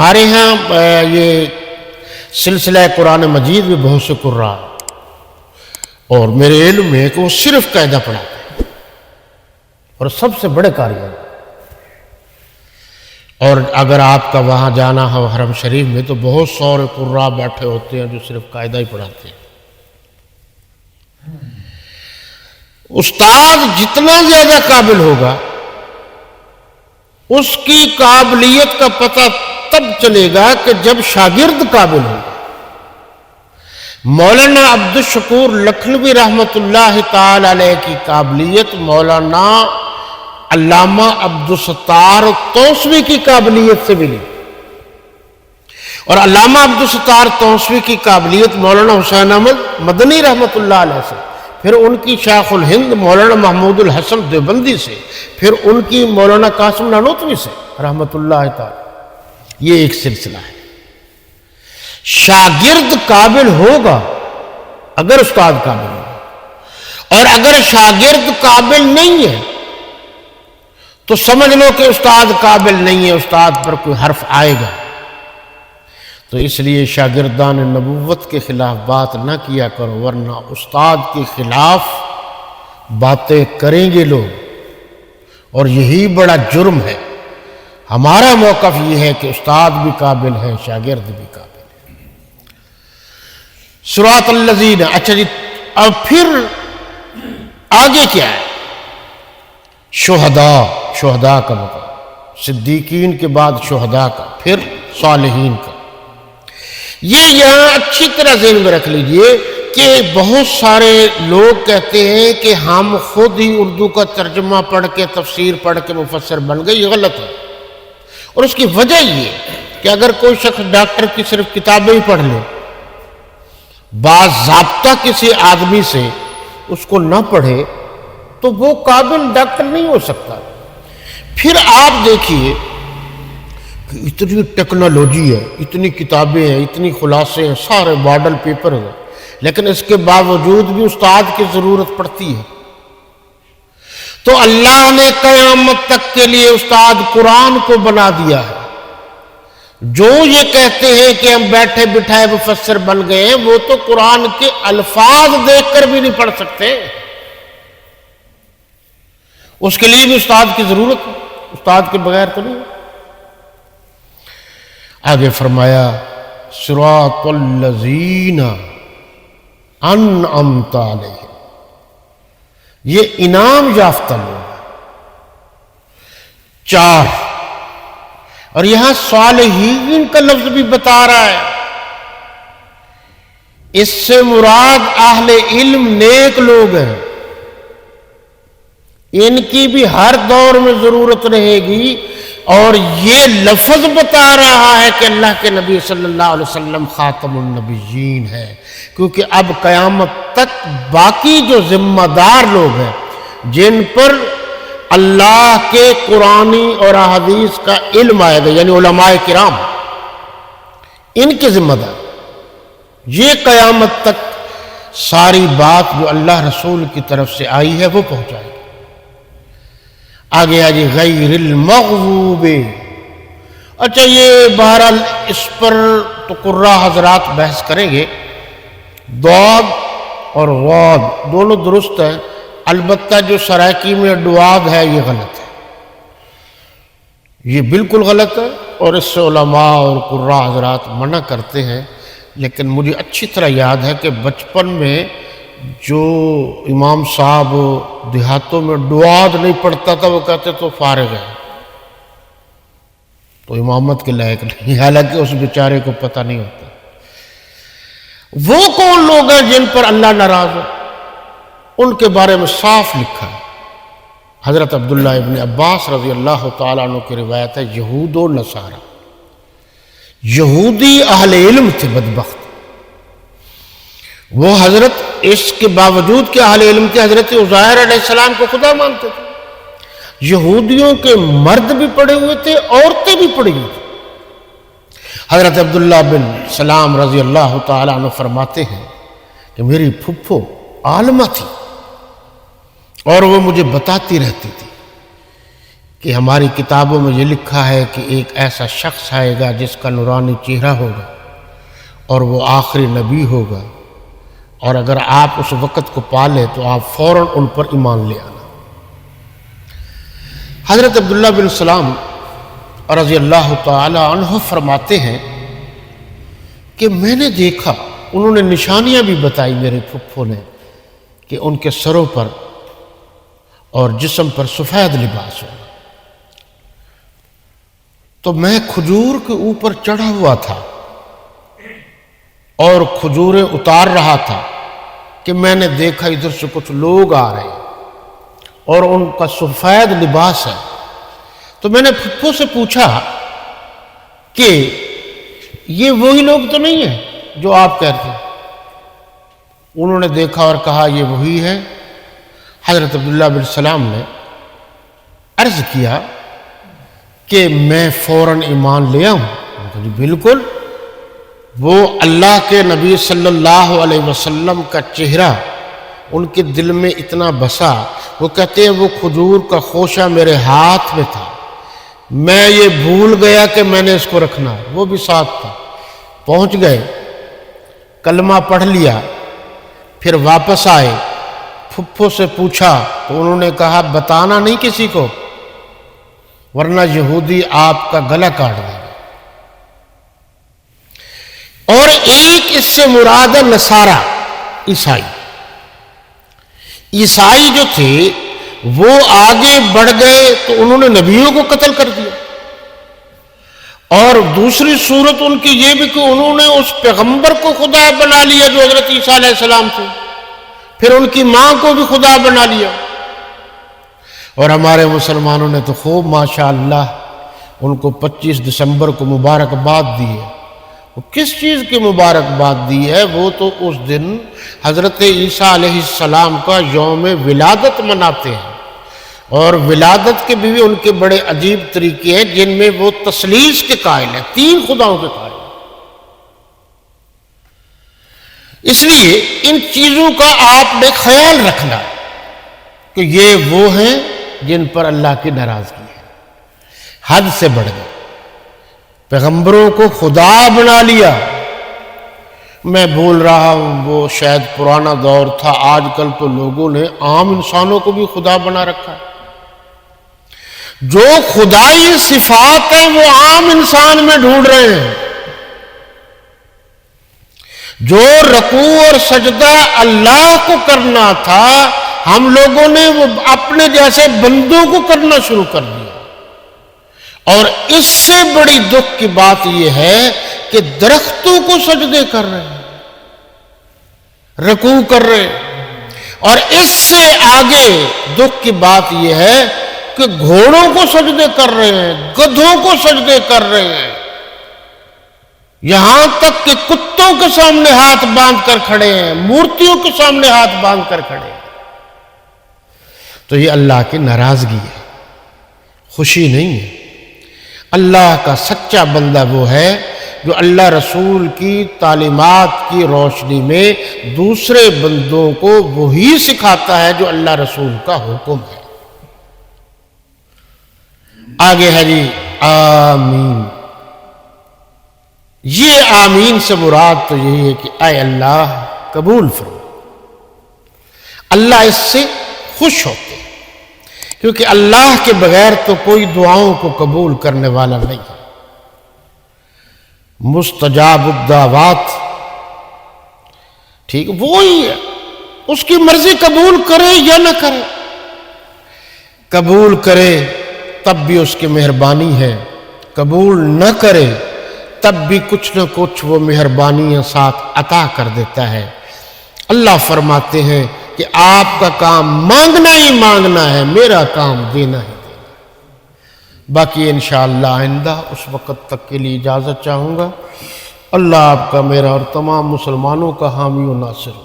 ہمارے ہاں یہ سلسلہ قرآن مجید میں بہت سے قراء اور میرے علم میں کہ وہ صرف قاعدہ پڑھاتے ہیں اور سب سے بڑے کاریگر. اور اگر آپ کا وہاں جانا ہو حرم شریف میں تو بہت سارے قراء بیٹھے ہوتے ہیں جو صرف قاعدہ ہی پڑھاتے ہیں. استاد جتنا زیادہ قابل ہوگا اس کی قابلیت کا پتہ تب چلے گا کہ جب شاگرد قابل ہوگا. مولانا عبدالشکور لکھنوی رحمۃ اللہ تعالی علیہ کی قابلیت مولانا علامہ عبدالستار توسوی کی قابلیت سے ملی، اور علامہ عبدالستار توسوی کی قابلیت مولانا حسین احمد مدنی رحمۃ اللہ علیہ سے، پھر ان کی شیخ الہند مولانا محمود الحسن دیوبندی سے، پھر ان کی مولانا قاسم نانوتوی سے رحمۃ اللہ تعالی. یہ ایک سلسلہ ہے. شاگرد قابل ہوگا اگر استاد قابل ہوگا، اور اگر شاگرد قابل نہیں ہے تو سمجھ لو کہ استاد قابل نہیں ہے، استاد پر کوئی حرف آئے گا. تو اس لیے شاگردان نبوت کے خلاف بات نہ کیا کرو، ورنہ استاد کے خلاف باتیں کریں گے لوگ، اور یہی بڑا جرم ہے. ہمارا موقف یہ ہے کہ استاد بھی قابل ہے، شاگرد بھی قابل ہے. صراط الذین. اچھا جی، اب پھر آگے کیا ہے؟ شہداء کا مقام، صدیقین کے بعد شہداء کا، پھر صالحین کا. یہ یہاں اچھی طرح ذہن میں رکھ لیجئے کہ بہت سارے لوگ کہتے ہیں کہ ہم خود ہی اردو کا ترجمہ پڑھ کے تفسیر پڑھ کے مفسر بن گئے. یہ غلط ہے، اور اس کی وجہ یہ کہ اگر کوئی شخص ڈاکٹر کی صرف کتابیں ہی پڑھ لے، باضابطہ کسی آدمی سے اس کو نہ پڑھے، تو وہ قابل ڈاکٹر نہیں ہو سکتا. پھر آپ دیکھیے کہ اتنی ٹیکنالوجی ہے، اتنی کتابیں ہیں، اتنی خلاصے ہیں، سارے ماڈل پیپر ہیں، لیکن اس کے باوجود بھی استاد کی ضرورت پڑتی ہے. تو اللہ نے قیامت تک کے لیے استاد قرآن کو بنا دیا ہے. جو یہ کہتے ہیں کہ ہم بیٹھے بٹھائے مفسر بن گئے ہیں، وہ تو قرآن کے الفاظ دیکھ کر بھی نہیں پڑھ سکتے. اس کے لیے بھی استاد کی ضرورت ہے، استاد کے بغیر تو نہیں. آگے فرمایا صراط الذین انعمت علیہم. یہ انعام یافتہ لوگ ہیں. 4. اور یہاں صالحین کا لفظ بھی بتا رہا ہے. اس سے مراد اہل علم نیک لوگ ہیں. ان کی بھی ہر دور میں ضرورت رہے گی، اور یہ لفظ بتا رہا ہے کہ اللہ کے نبی صلی اللہ علیہ وسلم خاتم النبیین ہے. کیونکہ اب قیامت تک باقی جو ذمہ دار لوگ ہیں جن پر اللہ کے قرآنی اور احادیث کا علم آئے گا، یعنی علماء کرام، ان کے ذمہ دار، یہ قیامت تک ساری بات جو اللہ رسول کی طرف سے آئی ہے وہ پہنچائے گی. آگے آجی غیر المغضوب. اچھا، یہ بہرحال اس پر تو قراء حضرات بحث کریں گے. ضاد اور غاد دونوں درست ہیں، البتہ جو سرائکی میں ڈواد ہے یہ غلط ہے، یہ بالکل غلط ہے، اور اس سے علماء اور قراء حضرات منع کرتے ہیں. لیکن مجھے اچھی طرح یاد ہے کہ بچپن میں جو امام صاحب دیہاتوں میں ڈواد نہیں پڑھتا تھا وہ کہتے تو فارغ ہے، تو امامت کے لائق نہیں، حالانکہ اس بیچارے کو پتہ نہیں ہوتا. وہ کون لوگ ہیں جن پر اللہ ناراض ہو؟ ان کے بارے میں صاف لکھا ہے. حضرت عبداللہ ابن عباس رضی اللہ تعالیٰ عنہ کی روایت ہے، یہود و نصارہ، یہودی اہل علم تھے بدبخت. وہ حضرت اس کے باوجود کہ اہل علم تھے، حضرت عزیر علیہ السلام کو خدا مانتے تھے. یہودیوں کے مرد بھی پڑے ہوئے تھے، عورتیں بھی پڑی ہوئی تھیں. حضرت عبداللہ بن سلام رضی اللہ تعالیٰ عنہ فرماتے ہیں کہ میری پھپھو عالمہ تھی، اور وہ مجھے بتاتی رہتی تھی کہ ہماری کتابوں میں یہ لکھا ہے کہ ایک ایسا شخص آئے گا جس کا نورانی چہرہ ہوگا اور وہ آخری نبی ہوگا، اور اگر آپ اس وقت کو پالے تو آپ فوراً ان پر ایمان لے آنا۔ حضرت عبداللہ بن سلام رضی اللہ تعالی عنہ فرماتے ہیں کہ میں نے دیکھا، انہوں نے نشانیاں بھی بتائی میرے پھپھو نے، کہ ان کے سروں پر اور جسم پر سفید لباس ہو، تو میں کھجور کے اوپر چڑھا ہوا تھا اور کھجوریں اتار رہا تھا کہ میں نے دیکھا ادھر سے کچھ لوگ آ رہے ہیں اور ان کا سفید لباس ہے۔ تو میں نے پھپھو سے پوچھا کہ یہ وہی لوگ تو نہیں ہیں جو آپ کہتے ہیں؟ انہوں نے دیکھا اور کہا یہ وہی ہے۔ حضرت عبداللہ بن سلام نے عرض کیا کہ میں فوراً ایمان لے آؤں؟ انہوں نے کہا جی بالکل۔ وہ اللہ کے نبی صلی اللہ علیہ وسلم کا چہرہ ان کے دل میں اتنا بسا، وہ کہتے ہیں وہ کھجور کا خوشہ میرے ہاتھ میں تھا، میں یہ بھول گیا کہ میں نے اس کو رکھنا، وہ بھی ساتھ تھا۔ پہنچ گئے، کلمہ پڑھ لیا، پھر واپس آئے، پھپھو سے پوچھا تو انہوں نے کہا بتانا نہیں کسی کو ورنہ یہودی آپ کا گلا کاٹ دے گا۔ اور ایک اس سے مراد ہے نصارہ، عیسائی۔ عیسائی جو تھے وہ آگے بڑھ گئے تو انہوں نے نبیوں کو قتل کر دیا، اور دوسری صورت ان کی یہ بھی کہ انہوں نے اس پیغمبر کو خدا بنا لیا جو حضرت عیسیٰ علیہ السلام تھے، پھر ان کی ماں کو بھی خدا بنا لیا۔ اور ہمارے مسلمانوں نے تو خوب ماشاءاللہ ان کو 25 دسمبر کو مبارکباد دی ہے۔ وہ کس چیز کی مبارکباد دی ہے؟ وہ تو اس دن حضرت عیسیٰ علیہ السلام کا یوم ولادت مناتے ہیں، اور ولادت کے بھی ان کے بڑے عجیب طریقے ہیں جن میں وہ تثلیث کے قائل ہیں، 3 خداؤں کے قائل ہیں۔ اس لیے ان چیزوں کا آپ نے خیال رکھنا کہ یہ وہ ہیں جن پر اللہ کی ناراضگی ہے، حد سے بڑھ گئے، پیغمبروں کو خدا بنا لیا۔ میں بول رہا ہوں وہ شاید پرانا دور تھا، آج کل تو لوگوں نے عام انسانوں کو بھی خدا بنا رکھا ہے۔ جو خدائی صفات ہیں وہ عام انسان میں ڈھونڈ رہے ہیں۔ جو رکوع اور سجدہ اللہ کو کرنا تھا ہم لوگوں نے وہ اپنے جیسے بندوں کو کرنا شروع کر دیا۔ اور اس سے بڑی دکھ کی بات یہ ہے کہ درختوں کو سجدے کر رہے ہیں، رکوع کر رہے ہیں، اور اس سے آگے دکھ کی بات یہ ہے کہ گھوڑوں کو سجدے کر رہے ہیں، گدھوں کو سجدے کر رہے ہیں، یہاں تک کہ کتوں کے سامنے ہاتھ باندھ کر کھڑے ہیں، مورتیوں کے سامنے ہاتھ باندھ کر کھڑے ہیں۔ تو یہ اللہ کی ناراضگی ہے، خوشی نہیں ہے۔ اللہ کا سچا بندہ وہ ہے جو اللہ رسول کی تعلیمات کی روشنی میں دوسرے بندوں کو وہی سکھاتا ہے جو اللہ رسول کا حکم ہے۔ آگے ہے جی آمین۔ یہ آمین سے مراد تو یہی ہے کہ اے اللہ قبول فرما۔ اللہ اس سے خوش ہوتے ہیں، کیونکہ اللہ کے بغیر تو کوئی دعاؤں کو قبول کرنے والا نہیں ہے۔ مستجاب الدعوات، ٹھیک وہی ہے، اس کی مرضی قبول کرے یا نہ کرے، قبول کرے تب بھی اس کی مہربانی ہے، قبول نہ کرے تب بھی کچھ نہ کچھ وہ مہربانیاں ساتھ عطا کر دیتا ہے۔ اللہ فرماتے ہیں کہ آپ کا کام مانگنا ہی مانگنا ہے، میرا کام دینا ہی دینا ہے۔ باقی انشاءاللہ آئندہ اس وقت تک کے لیے اجازت چاہوں گا۔ اللہ آپ کا، میرا اور تمام مسلمانوں کا حامی و ناصر ہو۔